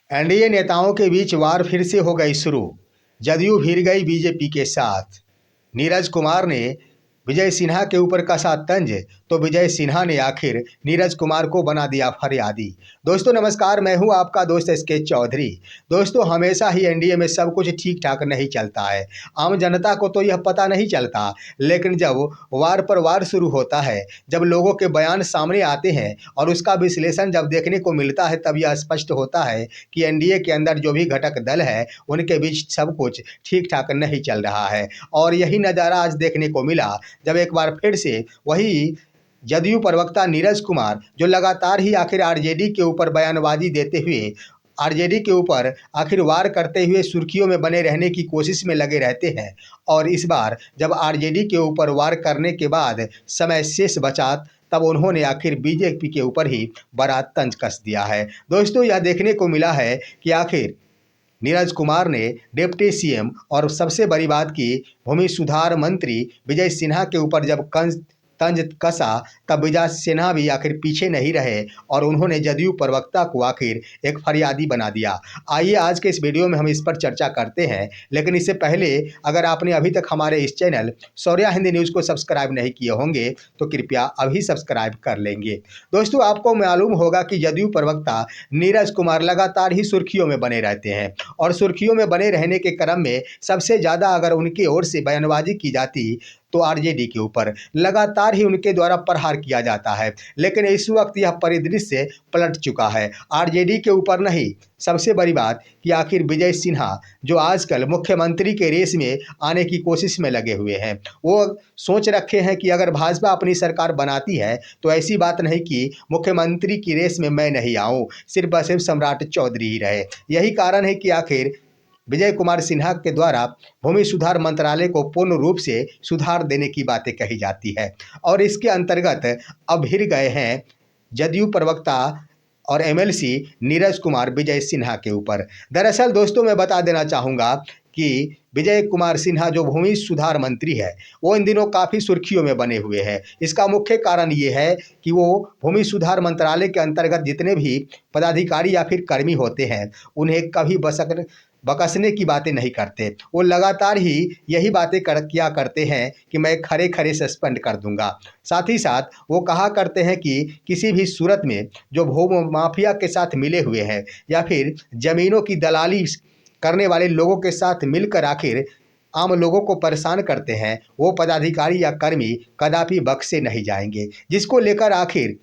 NDA नेताओं के बीच वार फिर से हो गई शुरू। जदयू भिड़ गई बीजेपी के साथ। नीरज कुमार ने विजय सिन्हा के ऊपर कसा तंज, तो विजय सिन्हा ने आखिर नीरज कुमार को बना दिया फरियादी। दोस्तों नमस्कार, मैं हूं आपका दोस्त एसके चौधरी। दोस्तों हमेशा ही एनडीए में सब कुछ ठीक ठाक नहीं चलता है। आम जनता को तो यह पता नहीं चलता, लेकिन जब वार पर वार शुरू होता है, जब लोगों के बयान सामने आते हैं और उसका विश्लेषण जब देखने को मिलता है, तब यह स्पष्ट होता है कि एनडीए के अंदर जो भी घटक दल है उनके बीच सब कुछ ठीक ठाक नहीं चल रहा है। और यही नज़ारा आज देखने को मिला जब एक बार फिर से वही जदयू प्रवक्ता नीरज कुमार, जो लगातार ही आखिर आरजेडी के ऊपर बयानबाजी देते हुए, आरजेडी के ऊपर आखिर वार करते हुए सुर्खियों में बने रहने की कोशिश में लगे रहते हैं, और इस बार जब आरजेडी के ऊपर वार करने के बाद समय शेष बचा, तब उन्होंने आखिर बीजेपी के ऊपर ही बड़ा तंज कस दिया है। दोस्तों यह देखने को मिला है कि आखिर नीरज कुमार ने डिप्टी सीएम और सबसे बड़ी बात की भूमि सुधार मंत्री विजय सिन्हा के ऊपर जब तंज कसा, तब विजय सिन्हा भी आखिर पीछे नहीं रहे और उन्होंने जदयू प्रवक्ता को आखिर एक फरियादी बना दिया। आइए आज के इस वीडियो में हम इस पर चर्चा करते हैं, लेकिन इससे पहले अगर आपने अभी तक हमारे इस चैनल शौर्या हिंदी न्यूज़ को सब्सक्राइब नहीं किए होंगे तो कृपया अभी सब्सक्राइब कर लेंगे। दोस्तों आपको मालूम होगा कि जदयू प्रवक्ता नीरज कुमार लगातार ही सुर्खियों में बने रहते हैं, और सुर्खियों में बने रहने के क्रम में सबसे ज़्यादा अगर उनकी ओर से बयानबाजी की जाती तो आरजेडी के ऊपर लगातार ही उनके द्वारा प्रहार किया जाता है। लेकिन इस वक्त यह परिदृश्य पलट चुका है, आरजेडी के ऊपर नहीं। सबसे बड़ी बात कि आखिर विजय सिन्हा जो आजकल मुख्यमंत्री के रेस में आने की कोशिश में लगे हुए हैं, वो सोच रखे हैं कि अगर भाजपा अपनी सरकार बनाती है तो ऐसी बात नहीं कि मुख्यमंत्री की रेस में मैं नहीं आऊं, सिर्फ व सिर्फ सम्राट चौधरी ही रहे। यही कारण है कि आखिर विजय कुमार सिन्हा के द्वारा भूमि सुधार मंत्रालय को पूर्ण रूप से सुधार देने की बातें कही जाती है, और इसके अंतर्गत अब भिड़ गए हैं जदयू प्रवक्ता और एमएलसी नीरज कुमार विजय सिन्हा के ऊपर। दरअसल दोस्तों मैं बता देना चाहूँगा कि विजय कुमार सिन्हा जो भूमि सुधार मंत्री है, वो इन दिनों काफ़ी सुर्खियों में बने हुए हैं। इसका मुख्य कारण ये है कि वो भूमि सुधार मंत्रालय के अंतर्गत जितने भी पदाधिकारी या फिर कर्मी होते हैं, उन्हें कभी बकसने की बातें नहीं करते। वो लगातार ही यही बातें किया करते हैं कि मैं खरे खरे सस्पेंड कर दूंगा। साथ ही साथ वो कहा करते हैं कि किसी भी सूरत में जो भू माफिया के साथ मिले हुए हैं या फिर ज़मीनों की दलाली करने वाले लोगों के साथ मिलकर आखिर आम लोगों को परेशान करते हैं, वो पदाधिकारी या कर्मी कदापि बख्शे नहीं जाएंगे। जिसको लेकर आखिर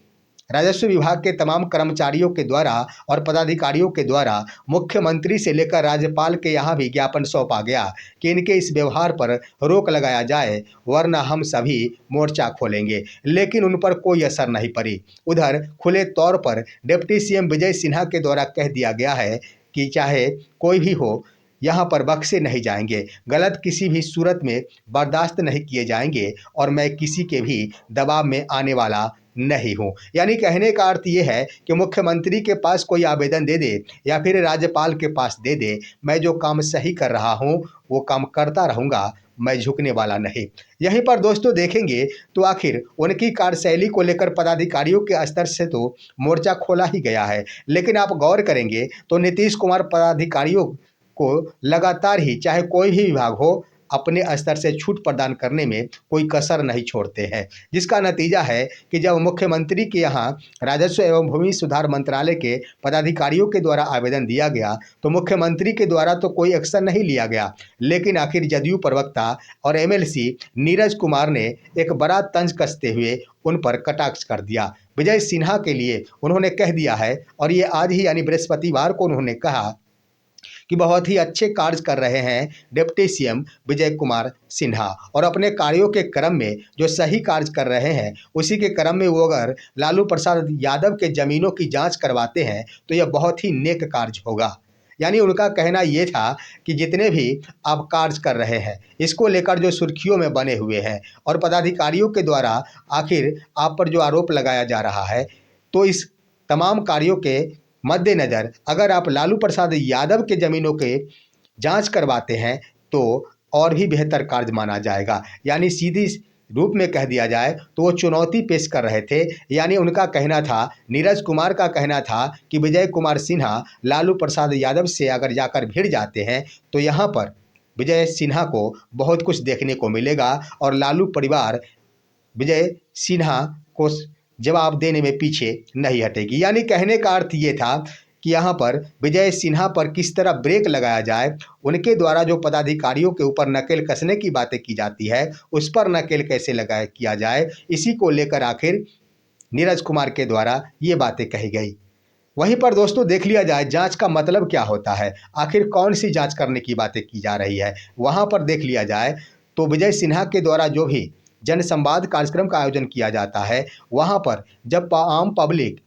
राजस्व विभाग के तमाम कर्मचारियों के द्वारा और पदाधिकारियों के द्वारा मुख्यमंत्री से लेकर राज्यपाल के यहाँ भी ज्ञापन सौंपा गया कि इनके इस व्यवहार पर रोक लगाया जाए, वरना हम सभी मोर्चा खोलेंगे। लेकिन उन पर कोई असर नहीं पड़ी। उधर खुले तौर पर डिप्टी सीएम विजय सिन्हा के द्वारा कह दिया गया है कि चाहे कोई भी हो, यहाँ पर बख्शे नहीं जाएंगे, गलत किसी भी सूरत में बर्दाश्त नहीं किए जाएंगे, और मैं किसी के भी दबाव में आने वाला नहीं हूँ। यानी कहने का अर्थ ये है कि मुख्यमंत्री के पास कोई आवेदन दे दे या फिर राज्यपाल के पास दे दे, मैं जो काम सही कर रहा हूँ वो काम करता रहूँगा, मैं झुकने वाला नहीं। यहीं पर दोस्तों देखेंगे तो आखिर उनकी कार्यशैली को लेकर पदाधिकारियों के स्तर से तो मोर्चा खोला ही गया है, लेकिन आप गौर करेंगे तो नीतीश कुमार पदाधिकारियों को लगातार ही, चाहे कोई भी विभाग हो, अपने स्तर से छूट प्रदान करने में कोई कसर नहीं छोड़ते हैं। जिसका नतीजा है कि जब मुख्यमंत्री के यहाँ राजस्व एवं भूमि सुधार मंत्रालय के पदाधिकारियों के द्वारा आवेदन दिया गया तो मुख्यमंत्री के द्वारा तो कोई एक्शन नहीं लिया गया, लेकिन आखिर जदयू प्रवक्ता और एमएलसी नीरज कुमार ने एक बड़ा तंज कसते हुए उन पर कटाक्ष कर दिया। विजय सिन्हा के लिए उन्होंने कह दिया है, और ये आज ही यानी बृहस्पतिवार को उन्होंने कहा कि बहुत ही अच्छे कार्य कर रहे हैं डिप्टी सीएम विजय कुमार सिन्हा, और अपने कार्यों के क्रम में जो सही कार्य कर रहे हैं उसी के क्रम में वो अगर लालू प्रसाद यादव के ज़मीनों की जांच करवाते हैं तो यह बहुत ही नेक कार्य होगा। यानी उनका कहना ये था कि जितने भी आप कार्य कर रहे हैं इसको लेकर जो सुर्खियों में बने हुए हैं और पदाधिकारियों के द्वारा आखिर आप पर जो आरोप लगाया जा रहा है, तो इस तमाम कार्यों के मद्देनज़र अगर आप लालू प्रसाद यादव के ज़मीनों के जांच करवाते हैं तो और भी बेहतर कार्य माना जाएगा। यानी सीधी रूप में कह दिया जाए तो वो चुनौती पेश कर रहे थे। यानी उनका कहना था, नीरज कुमार का कहना था कि विजय कुमार सिन्हा लालू प्रसाद यादव से अगर जाकर भिड़ जाते हैं तो यहाँ पर विजय सिन्हा को बहुत कुछ देखने को मिलेगा और लालू परिवार विजय सिन्हा को जवाब देने में पीछे नहीं हटेगी। यानी कहने का अर्थ ये था कि यहाँ पर विजय सिन्हा पर किस तरह ब्रेक लगाया जाए, उनके द्वारा जो पदाधिकारियों के ऊपर नकेल कसने की बातें की जाती है उस पर नकेल कैसे लगाया किया जाए, इसी को लेकर आखिर नीरज कुमार के द्वारा ये बातें कही गई। वहीं पर दोस्तों देख लिया जाए जांच का मतलब क्या होता है, आखिर कौन सी जांच करने की बातें की जा रही है। वहां पर देख लिया जाए तो विजय सिन्हा के द्वारा जो भी जन संवाद कार्यक्रम का आयोजन किया जाता है, वहां पर जब आम पब्लिक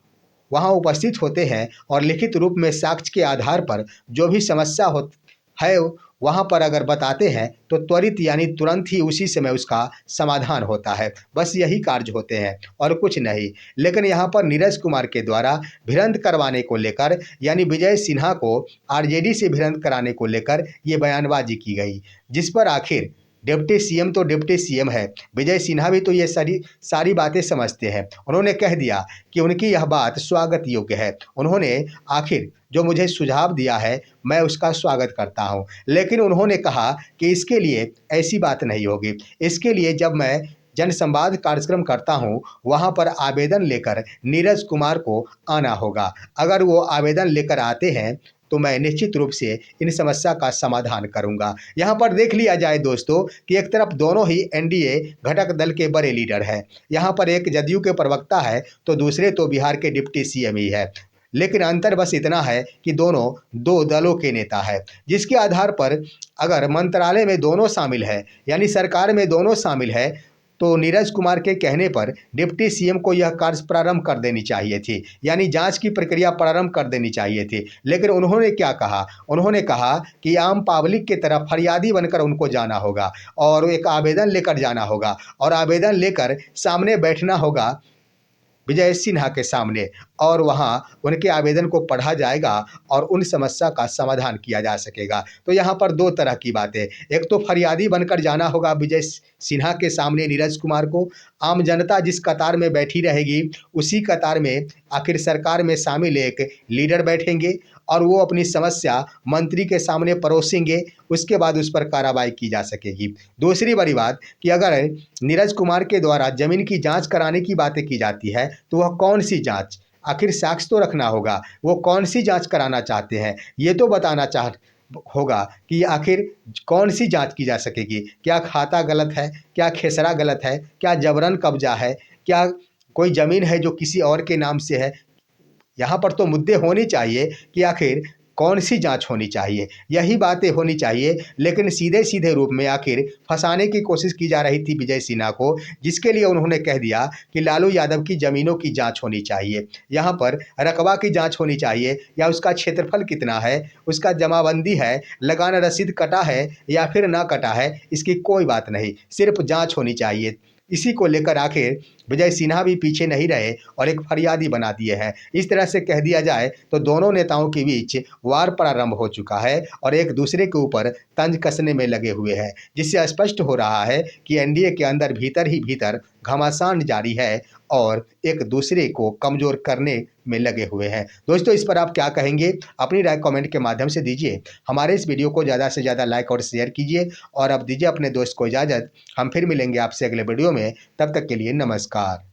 वहां उपस्थित होते हैं और लिखित रूप में साक्ष्य के आधार पर जो भी समस्या हो है वहां पर अगर बताते हैं तो त्वरित यानी तुरंत ही उसी समय उसका समाधान होता है। बस यही कार्य होते हैं और कुछ नहीं। लेकिन यहाँ पर नीरज कुमार के द्वारा भिड़ंत करवाने को लेकर यानी विजय सिन्हा को आरजेडी से भिड़ंत कराने को लेकर ये बयानबाजी की गई, जिस पर आखिर डिप्टी सीएम तो डिप्टी सीएम है, विजय सिन्हा भी तो ये सारी बातें समझते हैं। उन्होंने कह दिया कि उनकी यह बात स्वागत योग्य है। उन्होंने आखिर जो मुझे सुझाव दिया है मैं उसका स्वागत करता हूं, लेकिन उन्होंने कहा कि इसके लिए ऐसी बात नहीं होगी। इसके लिए जब मैं जन संवाद कार्यक्रम करता हूं वहां पर आवेदन लेकर नीरज कुमार को आना होगा। अगर वो आवेदन लेकर आते हैं तो मैं निश्चित रूप से इन समस्या का समाधान करूंगा। यहाँ पर देख लिया जाए दोस्तों कि एक तरफ दोनों ही एनडीए घटक दल के बड़े लीडर हैं। यहाँ पर एक जदयू के प्रवक्ता है तो दूसरे तो बिहार के डिप्टी सीएम ही है। लेकिन अंतर बस इतना है कि दोनों दो दलों के नेता है, जिसके आधार पर अगर मंत्रालय में दोनों शामिल है यानी सरकार में दोनों शामिल है तो नीरज कुमार के कहने पर डिप्टी सीएम को यह कार्य प्रारंभ कर देनी चाहिए थी, यानी जांच की प्रक्रिया प्रारंभ कर देनी चाहिए थी। लेकिन उन्होंने क्या कहा, उन्होंने कहा कि आम पब्लिक की तरफ फरियादी बनकर उनको जाना होगा और एक आवेदन लेकर जाना होगा और आवेदन लेकर सामने बैठना होगा विजय सिन्हा के सामने और वहां उनके आवेदन को पढ़ा जाएगा और उन समस्या का समाधान किया जा सकेगा। तो यहाँ पर दो तरह की बातें, एक तो फरियादी बनकर जाना होगा विजय सिन्हा के सामने नीरज कुमार को, आम जनता जिस कतार में बैठी रहेगी उसी कतार में आखिर सरकार में शामिल एक लीडर बैठेंगे और वो अपनी समस्या मंत्री के सामने परोसेंगे, उसके बाद उस पर कार्रवाई की जा सकेगी। दूसरी बड़ी बात कि अगर नीरज कुमार के द्वारा जमीन की जांच कराने की बातें की जाती है तो वह कौन सी जांच, आखिर साक्ष्य तो रखना होगा, वो कौन सी जांच कराना चाहते हैं ये तो बताना होगा कि आखिर कौन सी जांच की जा सकेगी। क्या खाता गलत है, क्या खेसरा गलत है, क्या जबरन कब्जा है, क्या कोई ज़मीन है जो किसी और के नाम से है। यहाँ पर तो मुद्दे होने चाहिए कि आखिर कौन सी जांच होनी चाहिए, यही बातें होनी चाहिए। लेकिन सीधे सीधे रूप में आखिर फंसाने की कोशिश की जा रही थी विजय सिन्हा को, जिसके लिए उन्होंने कह दिया कि लालू यादव की ज़मीनों की जांच होनी चाहिए, यहाँ पर रकबा की जांच होनी चाहिए या उसका क्षेत्रफल कितना है, उसका जमाबंदी है, लगान रसीद कटा है या फिर ना कटा है, इसकी कोई बात नहीं, सिर्फ जाँच होनी चाहिए। इसी को लेकर आखिर विजय सिन्हा भी पीछे नहीं रहे और एक फरियादी बना दिए हैं। इस तरह से कह दिया जाए तो दोनों नेताओं के बीच वार प्रारंभ हो चुका है और एक दूसरे के ऊपर तंज कसने में लगे हुए हैं, जिससे स्पष्ट हो रहा है कि एनडीए के अंदर भीतर ही भीतर घमासान जारी है और एक दूसरे को कमज़ोर करने में लगे हुए हैं। दोस्तों इस पर आप क्या कहेंगे, अपनी राय कमेंट के माध्यम से दीजिए। हमारे इस वीडियो को ज़्यादा से ज़्यादा लाइक और शेयर कीजिए और अब दीजिए अपने दोस्त को इजाज़त। हम फिर मिलेंगे आपसे अगले वीडियो में, तब तक के लिए नमस्कार।